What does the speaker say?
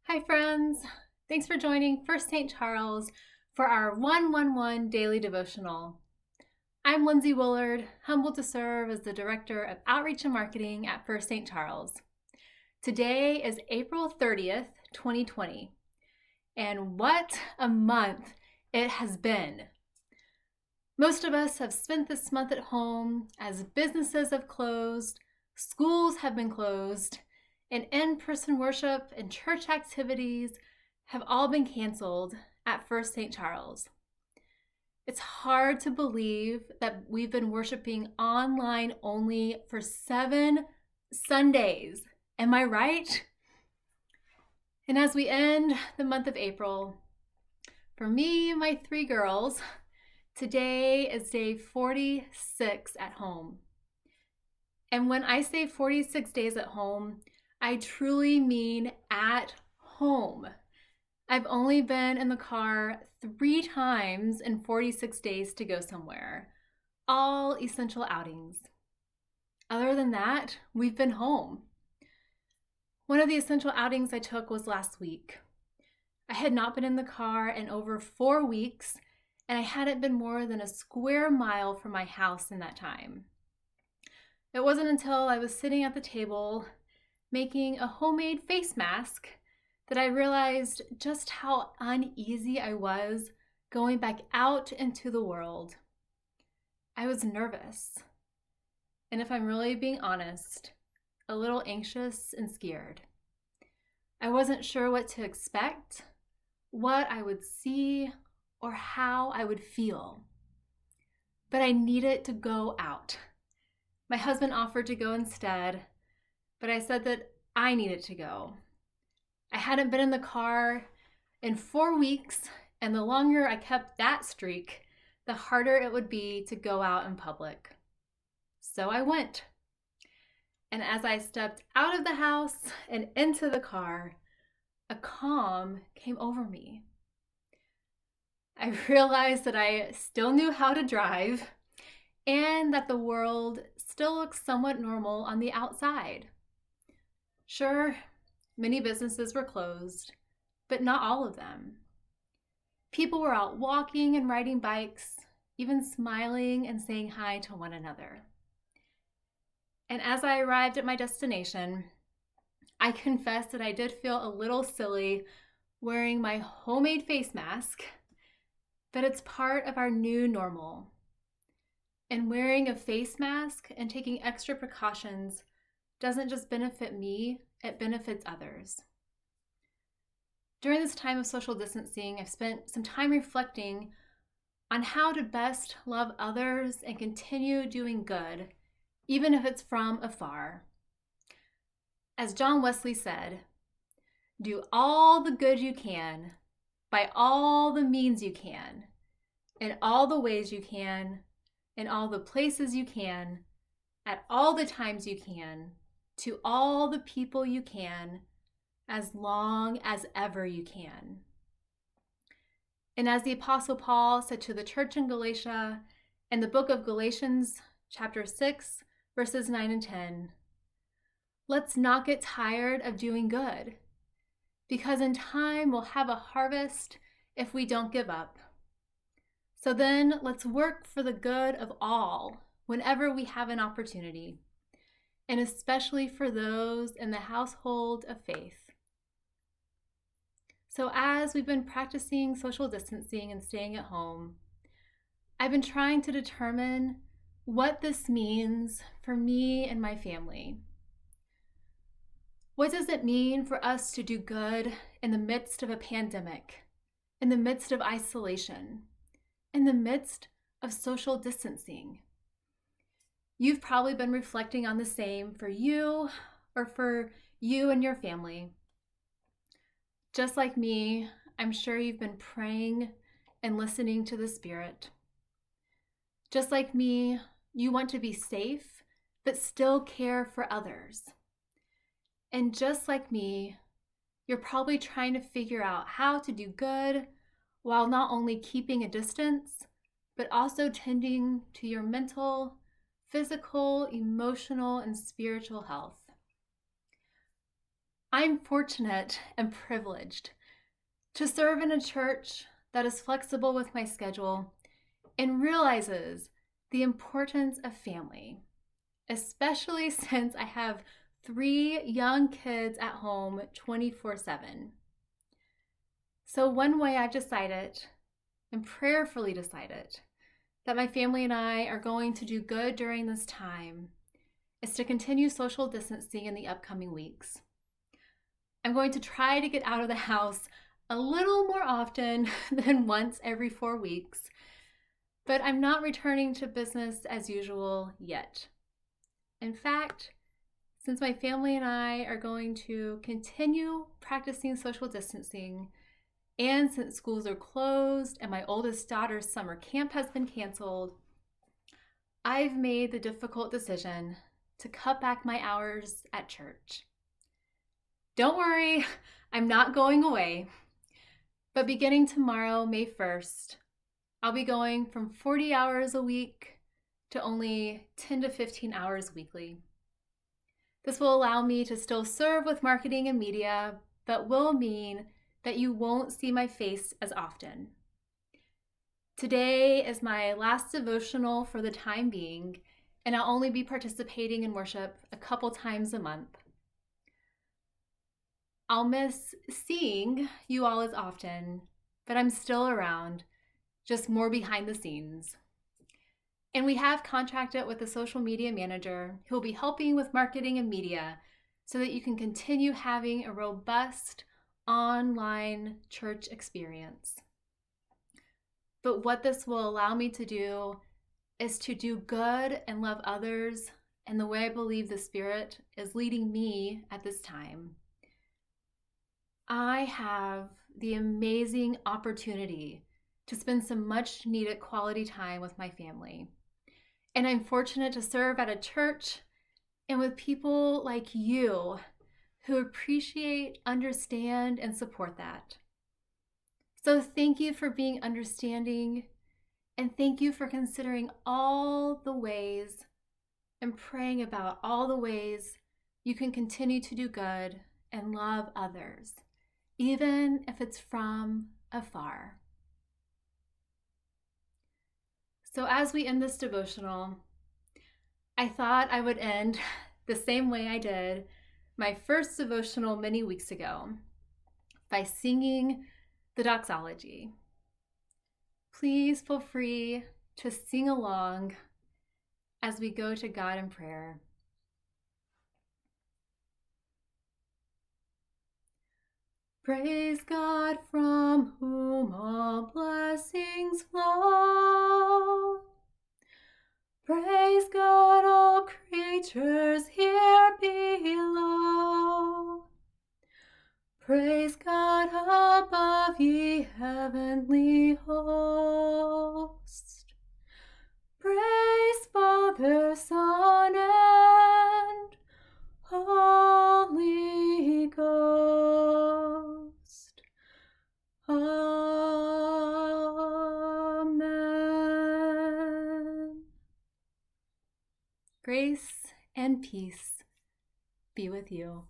Hi, friends. Thanks for joining First St. Charles for our 111 Daily Devotional. I'm Lindsay Willard, humbled to serve as the Director of Outreach and Marketing at First St. Charles. Today is April 30th, 2020, and what a month it has been. Most of us have spent this month at home as businesses have closed, schools have been closed, and in-person worship and church activities have all been canceled at First St. Charles. It's hard to believe that we've been worshiping online only for 7 Sundays. Am I right? And as we end the month of April, for me and my 3 girls, today is day 46 at home. And when I say 46 days at home, I truly mean at home. I've only been in the car 3 times in 46 days to go somewhere, all essential outings. Other than that, we've been home. One of the essential outings I took was last week. I had not been in the car in over 4 weeks, and I hadn't been more than a square mile from my house in that time. It wasn't until I was sitting at the table making a homemade face mask that I realized just how uneasy I was going back out into the world. I was nervous, and if I'm really being honest, a little anxious and scared. I wasn't sure what to expect, what I would see, or how I would feel. But I needed to go out. My husband offered to go instead, but I said that I needed to go. I hadn't been in the car in 4 weeks, and the longer I kept that streak, the harder it would be to go out in public. So I went. And as I stepped out of the house and into the car, a calm came over me. I realized that I still knew how to drive and that the world still looks somewhat normal on the outside. Sure, many businesses were closed, but not all of them. People were out walking and riding bikes, even smiling and saying hi to one another. And as I arrived at my destination, I confess that I did feel a little silly wearing my homemade face mask, but it's part of our new normal. And wearing a face mask and taking extra precautions doesn't just benefit me, it benefits others. During this time of social distancing, I've spent some time reflecting on how to best love others and continue doing good, even if it's from afar. As John Wesley said, do all the good you can, by all the means you can, in all the ways you can, in all the places you can, at all the times you can, to all the people you can, as long as ever you can. And as the Apostle Paul said to the church in Galatia, in the book of Galatians, chapter 6, verses 9 and 10, let's not get tired of doing good, because in time we'll have a harvest if we don't give up. So then let's work for the good of all whenever we have an opportunity, and especially for those in the household of faith. So as we've been practicing social distancing and staying at home, I've been trying to determine what this means for me and my family. What does it mean for us to do good in the midst of a pandemic, in the midst of isolation, in the midst of social distancing? You've probably been reflecting on the same for you or for you and your family. Just like me, I'm sure you've been praying and listening to the Spirit. Just like me, you want to be safe, but still care for others. And just like me, you're probably trying to figure out how to do good while not only keeping a distance, but also tending to your mental, physical, emotional, and spiritual health. I'm fortunate and privileged to serve in a church that is flexible with my schedule and realizes the importance of family, especially since I have 3 young kids at home 24/7. So, one way I've decided, and prayerfully decided, that my family and I are going to do good during this time is to continue social distancing in the upcoming weeks. I'm going to try to get out of the house a little more often than once every 4 weeks, but I'm not returning to business as usual yet. In fact, since my family and I are going to continue practicing social distancing, and since schools are closed and my oldest daughter's summer camp has been canceled, I've made the difficult decision to cut back my hours at church. Don't worry, I'm not going away, but beginning tomorrow, May 1st, I'll be going from 40 hours a week to only 10 to 15 hours weekly. This will allow me to still serve with marketing and media, but will mean that you won't see my face as often. Today is my last devotional for the time being, and I'll only be participating in worship a couple times a month. I'll miss seeing you all as often, but I'm still around, just more behind the scenes. And we have contracted with a social media manager who will be helping with marketing and media so that you can continue having a robust online church experience. But what this will allow me to do is to do good and love others in the way I believe the Spirit is leading me at this time. I have the amazing opportunity to spend some much needed quality time with my family. And I'm fortunate to serve at a church and with people like you who appreciate, understand, and support that. So thank you for being understanding, and thank you for considering all the ways and praying about all the ways you can continue to do good and love others, even if it's from afar. So as we end this devotional, I thought I would end the same way I did my first devotional many weeks ago, by singing the doxology. Please feel free to sing along as we go to God in prayer. Praise God, from whom all blessings flow. Praise God, all creatures here below. Praise God above, ye heavenly host. Praise Father, Son, and Holy Ghost. Amen. Grace and peace be with you.